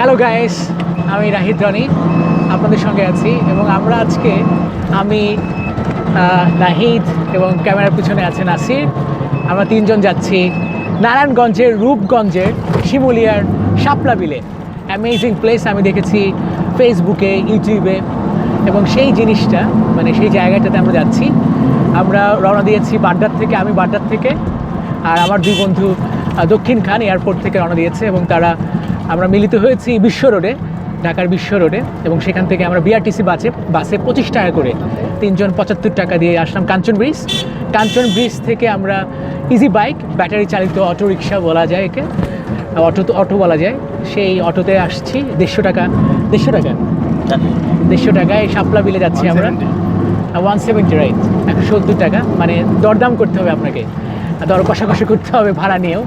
Hello guys, আমি রাহিদ রনি আপনাদের সঙ্গে আছি এবং আমরা আজকে আমি নাহিদ এবং ক্যামেরার পিছনে আছে নাসির। আমরা তিনজন যাচ্ছি নারায়ণগঞ্জের রূপগঞ্জের শিমুলিয়ার শাপলা বিলে। অ্যামেজিং প্লেস আমি দেখেছি ফেসবুকে, ইউটিউবে, এবং সেই জিনিসটা মানে সেই জায়গাটাতে আমরা যাচ্ছি। আমরা রওনা দিয়েছি বাড্ডার থেকে, আমি বাড্ডার থেকে, আর আমার দুই বন্ধু দক্ষিণ খান এয়ারপোর্ট থেকে রওনা দিয়েছে এবং আমরা মিলিত হয়েছি বিশ্ব রোডে, ঢাকার বিশ্ব রোডে, এবং সেখান থেকে আমরা বিআরটিসি বাসে 25 টাকা করে তিনজন 75 টাকা দিয়ে আসলাম কাঞ্চন ব্রিজ থেকে আমরা ইজি বাইক, ব্যাটারি চালিত অটো রিক্সা বলা যায় একে, অটো বলা যায়, সেই অটোতে আসছি 150 টাকায় শাপলা বিলে যাচ্ছি আমরা। 170, রাইট, 170 টাকা, মানে দরদাম করতে হবে আপনাকে, দর কষাকষি করতে হবে ভাড়া নিয়েও।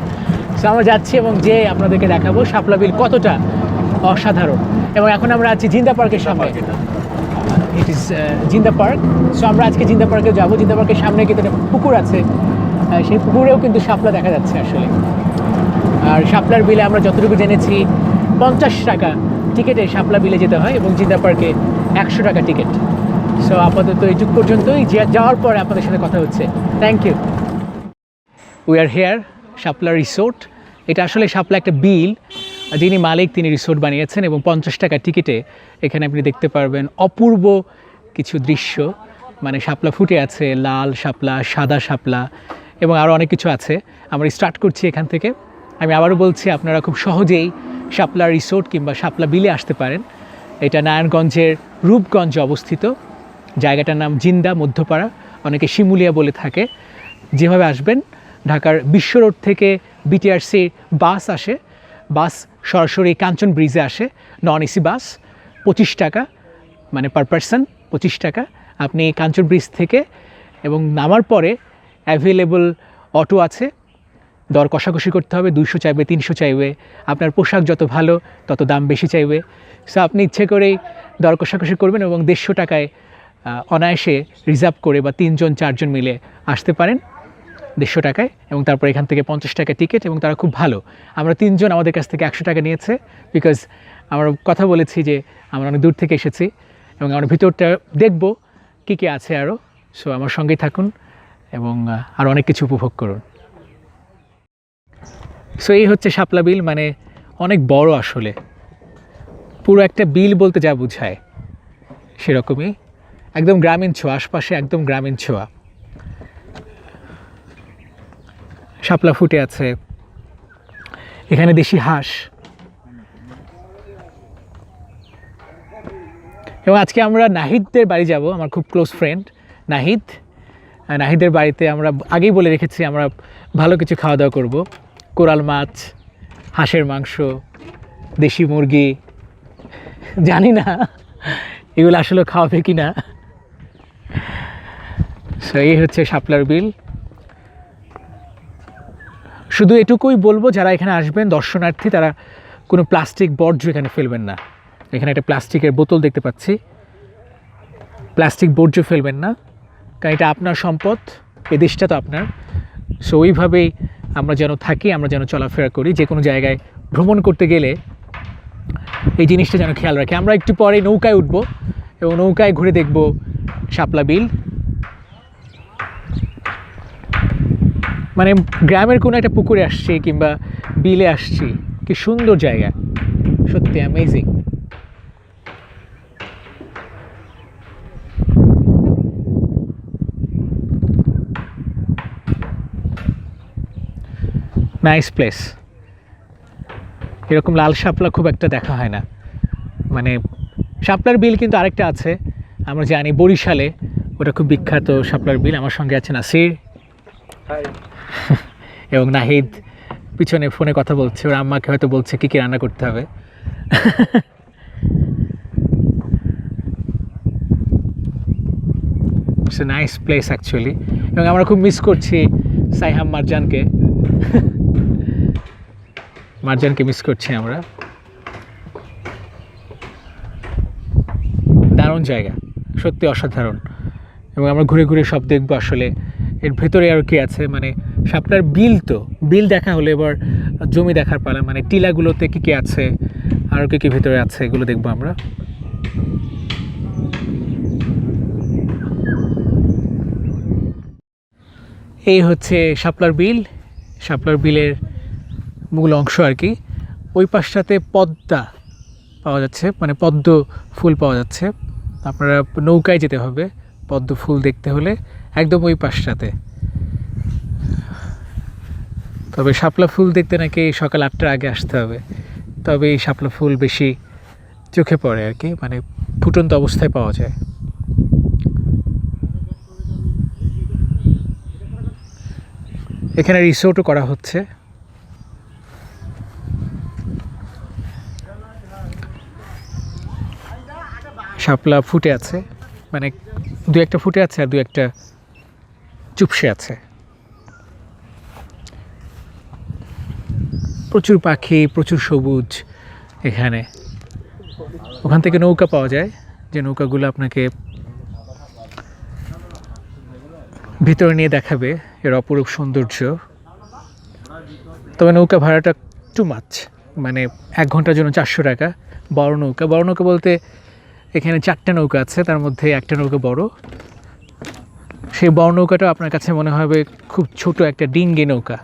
সো আমরা যাচ্ছি এবং যে আপনাদেরকে দেখাবো শাপলা বিল কতটা অসাধারণ। এবং এখন আমরা আছি জিন্দা পার্কের সামনে, ইট ইজ জিন্দা পার্ক। সো আমরা আজকে জিন্দা পার্কে যাবো। জিন্দা পার্কের সামনে কিন্তু একটা পুকুর আছে, সেই পুকুরেও কিন্তু শাপলা দেখা যাচ্ছে আসলে। আর শাপলার বিলে আমরা যতটুকু জেনেছি 50 টাকা টিকিটে শাপলা বিলে যেতে হয় এবং জিন্দা পার্কে 100 টাকা টিকিট। সো আপাতত এইটুকু পর্যন্তই, যাওয়ার পরে আপনাদের সাথে কথা হচ্ছে। Thank you. We are here Shapla resort. এটা আসলে শাপলা একটা বিল, যিনি মালিক তিনি রিসোর্ট বানিয়েছেন এবং 50 টাকা টিকিটে এখানে আপনি দেখতে পারবেন অপূর্ব কিছু দৃশ্য। মানে শাপলা ফুটে আছে, লাল শাপলা, সাদা শাপলা এবং আরও অনেক কিছু আছে। আমরা স্টার্ট করছি এখান থেকে। আমি আবারও বলছি, আপনারা খুব সহজেই শাপলা রিসোর্ট কিংবা শাপলা বিলে আসতে পারেন। এটা নারায়ণগঞ্জের রূপগঞ্জে অবস্থিত। জায়গাটার নাম জিন্দা মধ্যপাড়া, অনেকে শিমুলিয়া বলে থাকে। যেভাবে আসবেন, ঢাকার বিশ্ব রোড থেকে বিটিআরসির বাস আসে, বাস সরাসরি কাঞ্চন ব্রিজে আসে, নন এসি বাস, 25 টাকা, মানে পার পারসন 25 টাকা। আপনি কাঞ্চন ব্রিজ থেকে এবং নামার পরে অ্যাভেলেবল অটো আছে, দর কষাকষি করতে হবে, 200 চাইবে, 300 চাইবে, আপনার পোশাক যত ভালো তত দাম বেশি চাইবে। সো আপনি ইচ্ছে করেই দর কষাকষি করবেন এবং 150 টাকায় অনায়াসে রিজার্ভ করে বা 3-4জন মিলে আসতে পারেন 150 টাকায়। এবং তারপর এখান থেকে 50 টাকা টিকিট, এবং তারা খুব ভালো। আমরা তিনজন আমাদের কাছ থেকে 100 টাকা নিয়েছে, বিকজ আমরা কথা বলেছি যে আমরা অনেক দূর থেকে এসেছি এবং আমরা ভিতরটা দেখব কী কী আছে আরও। সো আমার সঙ্গেই থাকুন এবং আরও অনেক কিছু উপভোগ করুন। সো এই হচ্ছে শাপলা বিল, মানে অনেক বড় আসলে, পুরো একটা বিল বলতে যা বোঝায় সেরকমই, একদম গ্রামীণ ছোঁয়া, আশপাশে একদম গ্রামীণ ছোঁয়া। শাপলা ফুটে আছে, এখানে দেশি হাঁস। এবং আজকে আমরা নাহিদদের বাড়ি যাব, আমার খুব ক্লোজ ফ্রেন্ড নাহিদের বাড়িতে। আমরা আগেই বলে রেখেছি আমরা ভালো কিছু খাওয়া দাওয়া করব, কোরাল মাছ, হাঁসের মাংস, দেশি মুরগি, জানি না এগুলো আসলে খাওয়াবে কি না। সো এই হচ্ছে শাপলার বিল। শুধু এটুকুই বলবো, যারা এখানে আসবেন দর্শনার্থী, তারা কোনো প্লাস্টিক বর্জ্য এখানে ফেলবেন না। এখানে একটা প্লাস্টিকের বোতল দেখতে পাচ্ছি, প্লাস্টিক বর্জ্য ফেলবেন না, কারণ এটা আপনার সম্পদ, এই দেশটা তো আপনার। সো ওইভাবেই আমরা যেন থাকি, আমরা যেন চলাফেরা করি, যে কোনো জায়গায় ভ্রমণ করতে গেলে এই জিনিসটা যেন খেয়াল রাখি। আমরা একটু পরে নৌকায় উঠবো এবং নৌকায় ঘুরে দেখব শাপলা বিল। মানে গ্রামের কোনো একটা পুকুরে আসছি কিংবা বিলে আসছি, কি সুন্দর জায়গা, সত্যি অ্যামেজিং। Nice place. এরকম লাল শাপলা খুব একটা দেখা হয় না। মানে শাপলার বিল কিন্তু আরেকটা আছে, আমরা জানি বরিশালে, ওটা খুব বিখ্যাত শাপলার বিল। আমার সঙ্গে আছে নাসির এবং নাহিদ পিছনে ফোনে কথা বলছে, ওর আম্মাকে হয়তো বলছে কী কী রান্না করতে হবে। It's a nice place actually. এবং আমরা খুব মিস করছি সাইহাম মারজানকে মিস করছি আমরা। দারুণ জায়গা, সত্যি অসাধারণ। এবং আমরা ঘুরে ঘুরে সব দেখবো আসলে এর ভেতরে আর কি আছে। মানে শাপলার বিল দেখা হলো, এবার জমি দেখার পালা, মানে টিলাগুলোতে কী কী আছে, আরও কী কী ভিতরে আছে এগুলো দেখবো আমরা। এই হচ্ছে শাপলার বিল, শাপলার বিলের মূল অংশ আর কি। ওই পাশটাতে পদ্মা পাওয়া যাচ্ছে, মানে পদ্ম ফুল পাওয়া যাচ্ছে। আপনারা নৌকায় যেতে হবে পদ্ম ফুল দেখতে হলে, একদম ওই পাশটাতে। তবে শাপলা ফুল দেখতে নাকি সকাল 8টার আগে আসতে হবে, তবে এই শাপলা ফুল বেশি চোখে পড়ে আর কি, মানে ফুটন্ত অবস্থায় পাওয়া যায়। এখানে রিসোর্টও করা হচ্ছে। শাপলা ফুটে আছে, মানে দু একটা ফুটে আছে আর দু একটা চুপসে আছে। প্রচুর পাখি, প্রচুর সবুজ এখানে। ওখান থেকে নৌকা পাওয়া যায়, যে নৌকাগুলো আপনাকে ভিতরে নিয়ে দেখাবে এর অপরূপ সৌন্দর্য। তবে নৌকা ভাড়াটা টু মাচ, মানে 1 ঘন্টার জন্য 400 টাকা। বড় নৌকা, বড় নৌকা বলতে এখানে 4টা নৌকা আছে, তার মধ্যে একটা নৌকা বড়। সেই বড় নৌকাটা আপনার কাছে মনে হবে খুব ছোট একটা ডিঙ্গি নৌকা।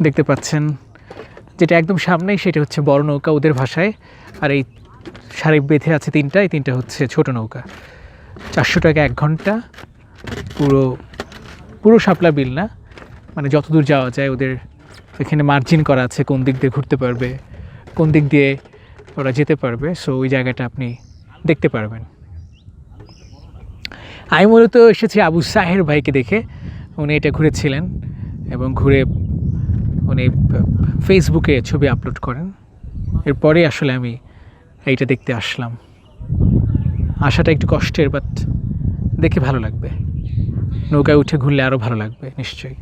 দেখতে পাচ্ছেন যেটা একদম সামনেই, সেটা হচ্ছে বড় নৌকা ওদের ভাষায়। আর এই সারি বেঁধে আছে 3টা, এই 3টা হচ্ছে ছোট নৌকা। 400 টাকা 1 ঘন্টা। পুরো শাপলা বিল না, মানে যতদূর যাওয়া যায় ওদের এখানে মার্জিন করা আছে, কোন দিক দিয়ে ঘুরতে পারবে, কোন দিক দিয়ে ওরা যেতে পারবে। সো ওই জায়গাটা আপনি দেখতে পারবেন। আমি মূলত এসেছি আবু সাহের ভাইকে দেখে, উনি এটা ঘুরেছিলেন এবং ঘুরে উনি ফেসবুকে ছবি আপলোড করেন। এরপরে আসলে আমি এইটা দেখতে আসলাম। আসাটা একটু কষ্টের, বাট দেখে ভালো লাগবে। নৌকায় উঠে ঘুরলে আরও ভালো লাগবে নিশ্চয়ই।